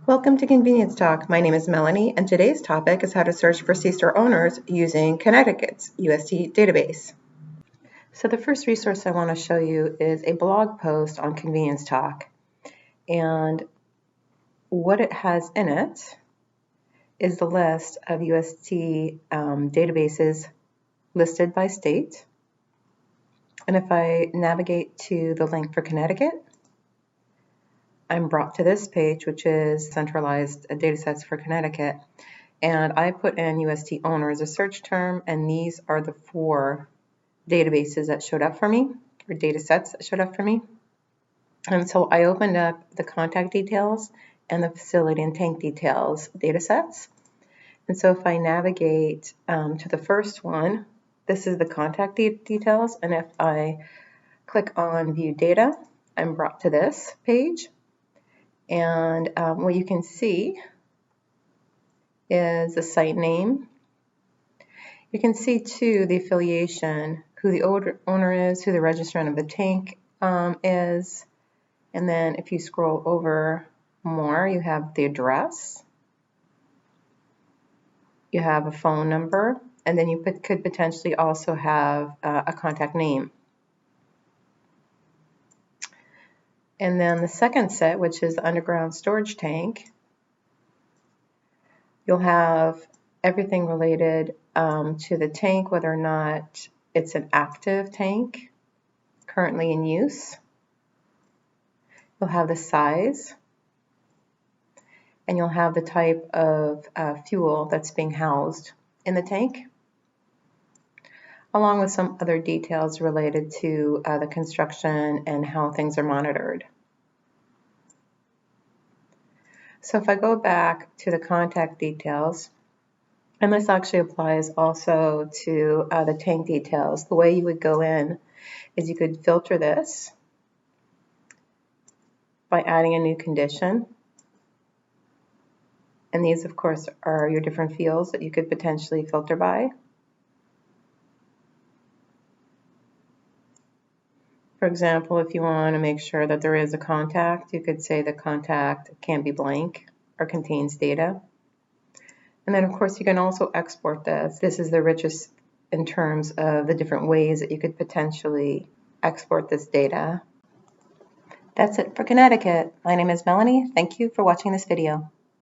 Welcome to Convenience Talk. My name is Melanie, and today's topic is how to search for C-store owners using Connecticut's UST database. So the first resource I want to show you is a blog post on Convenience Talk. And what it has in it is the list of UST databases listed by state. And if I navigate to the link for Connecticut, I'm brought to this page, which is centralized datasets for Connecticut. And I put in UST owner as a search term, and these are the 4 databases that showed up for me, or datasets that showed up for me. And so I opened up the contact details and the facility and tank details datasets. And so if I navigate to the first one, this is the contact details. And if I click on view data, I'm brought to this page. And what you can see is the site name. You can see too the affiliation, who the owner is, who the registrant of the tank is. And then if you scroll over more, you have the address. You have a phone number, and then you could potentially also have a contact name. And then the second set, which is the underground storage tank, you'll have everything related to the tank, whether or not it's an active tank currently in use. You'll have the size, and you'll have the type of fuel that's being housed in the tank, along with some other details related to the construction and how things are monitored. So if I go back to the contact details, and this actually applies also to the tank details, the way you would go in is you could filter this by adding a new condition. And these, of course, are your different fields that you could potentially filter by. For example, if you want to make sure that there is a contact, you could say the contact can't be blank or contains data. And then, of course, you can also export this. This is the richest in terms of the different ways that you could potentially export this data. That's it for Connecticut. My name is Melanie. Thank you for watching this video.